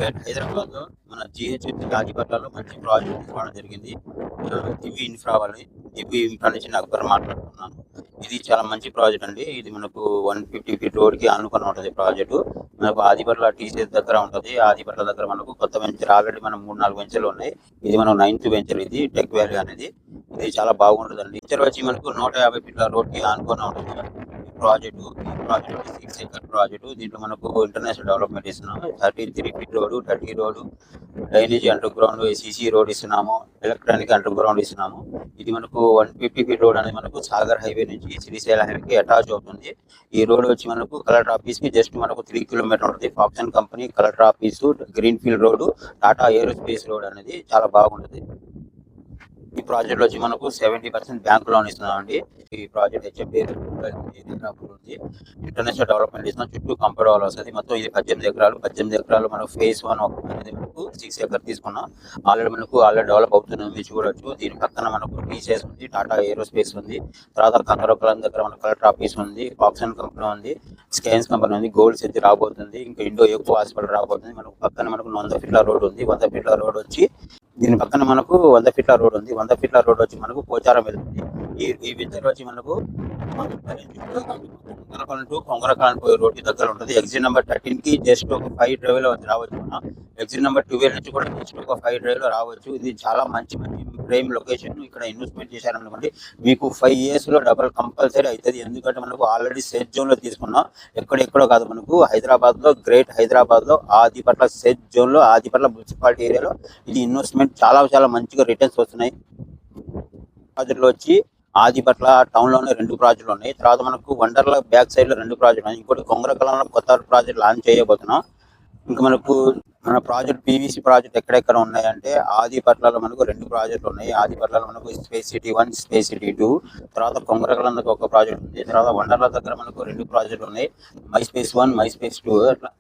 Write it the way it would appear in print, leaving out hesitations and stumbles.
హైదరాబాద్ లో మన జిహెచ్ఎంసీ గాజీపట్లలో మంచి ప్రాజెక్ట్ తీసుకోవడం జరిగింది. దివ్య ఇన్ఫ్రా వాళ్ళని. దివ్య ఇన్ఫ్రా నుంచి నేను అక్బర్ మాట్లాడుతున్నాను. ఇది చాలా మంచి ప్రాజెక్ట్ అండి. ఇది మనకు 150 ఫీట్ రోడ్కి ఆనుకొని ఉంటుంది ప్రాజెక్టు. మనకు ఆదిపట్ల టీసీఎస్ దగ్గర ఉంటుంది. ఆదిపట్ల దగ్గర మనకు కొత్త వెంచర్ ఆల్రెడీ మనం 3-4 వెంచర్లు ఉన్నాయి. ఇది మనం 9th వెంచర్. ఇది టెక్ వ్యాలీ అనేది. ఇది చాలా బాగుంటుందండి. వెంచర్ వచ్చి మనకు 150 ఫీట్ల రోడ్కి ఆనుకొని ఉంటుంది. Project 6 acre project. దీంట్లో మనకు ఇంటర్నేషనల్ డెవలప్మెంట్ ఇస్తున్నాము. 33 feet road, 30 road, drainage under ground, CC road ఇస్తున్నాము, ఎలక్ట్రానిక్ అండర్ గ్రౌండ్ ఇస్తున్నాము. ఇది మనకు 150 ఫీట్ రోడ్ అనేది మనకు సాగర్ హైవే నుంచి శ్రీశైల హైవేకి అటాచ్ అవుతుంది. ఈ రోడ్ వచ్చి మనకు కలెక్టర్ ఆఫీస్ కి జస్ట్ మనకు 3 కిలోమీటర్ ఉంటుంది. Foxconn company collector office, green field road, Tata aerospace road అనేది చాలా బాగుంటుంది. ఈ ప్రాజెక్ట్ వచ్చి మనకు 70% బ్యాంక్ లోన్ ఇస్తున్నామండి. ఈ ప్రాజెక్ట్ హెచ్ఎండి ఉంది. ఇంటర్నేషనల్ డెవలప్మెంట్ ఇస్తున్నాం. చుట్టూ కంపౌండ్ వాల్ వస్తుంది. మొత్తం ఇది 18 ఎకరాలు. 18 ఎకరాలు మనకు ఫేజ్ 1 అనేది మనకు 6 ఎకర్ తీసుకున్నాం. ఆల్రెడీ డెవలప్ అవుతుంది, మీరు చూడొచ్చు. దీని పక్కన మనకు టీసీఎస్ ఉంది, టాటా ఏరోస్పేస్ ఉంది. తర్వాత కంగరకులం దగ్గర మన కలెక్టర్ ఆఫీస్ ఉంది, ఫాక్సన్ కంపెనీ ఉంది, స్కాన్స్ కంపెనీ ఉంది, గోల్డ్ సిటీ రాబోతుంది, ఇంకా ఇండో ఎక్కువ హాస్పిటల్ రాబోతుంది. మనకు పక్కన మనకు 100 ఫీట్ల రోడ్ ఉంది. 100 ఫీట్ల రోడ్ వచ్చి దీని పక్కన మనకు 100 ఫీట్ల రోడ్ ఉంది. 100 ఫీట్ల రోడ్ వచ్చి మనకు పోచారం వెళ్తుంది. ఈ వెంచర్ వచ్చి మనకు కొంగరకాలం పోయే రోడ్డు దగ్గర ఉంటుంది. ఎగ్జిట్ నెంబర్ 13 కి జస్ట్ ఒక 5 డ్రైవ్ లో రావచ్చు. మనం ఎగ్జిట్ నెంబర్ 12 నుంచి కూడా జస్ట్ ఒక 5 డ్రైవ్ లో రావచ్చు. ఇది చాలా మంచి ప్రైమ్ లొకేషన్. ఇక్కడ ఇన్వెస్ట్మెంట్ చేశారనుకోండి, మీకు 5 years లో డబల్ కంపల్సరీ అవుతుంది. ఎందుకంటే మనకు ఆల్రెడీ సేఫ్ జోన్ లో తీసుకున్నాం. ఎక్కడెక్కడో కాదు, మనకు హైదరాబాద్ లో, గ్రేట్ హైదరాబాద్ లో, ఆదిపట్ల సేఫ్ జోన్ లో, ఆదిపట్ల మున్సిపాలిటీ ఏరియాలో ఇది ఇన్వెస్ట్మెంట్ చాలా మంచిగా రిటర్న్స్ వస్తున్నాయి. ప్రాజెక్టులు వచ్చి ఆదిపట్ల టౌన్ లోనే 2 ప్రాజెక్టులు ఉన్నాయి. తర్వాత మనకు వండర్ల బ్యాక్ సైడ్ లో 2 ప్రాజెక్టులు ఉన్నాయి. ఇంకోటి కొంగరకలంలో కొత్త ప్రాజెక్ట్ లాంచ్ చేయబోతున్నాం. ఇంకా మనకు మన ప్రాజెక్ట్ పీవీసీ ప్రాజెక్ట్ ఎక్కడెక్కడ ఉన్నాయంటే ఆదిపట్లలో మనకు 2 ప్రాజెక్టులు ఉన్నాయి. ఆదిపట్లలో మనకు స్పేస్ సిటీ 1, స్పేస్ సిటీ 2, తర్వాత కొంగరకలంలో ఒక ప్రాజెక్ట్ ఉంది. తర్వాత వండర్ల దగ్గర మనకు 2 ప్రాజెక్టులు ఉన్నాయి. My space 1, my space 2. అట్లా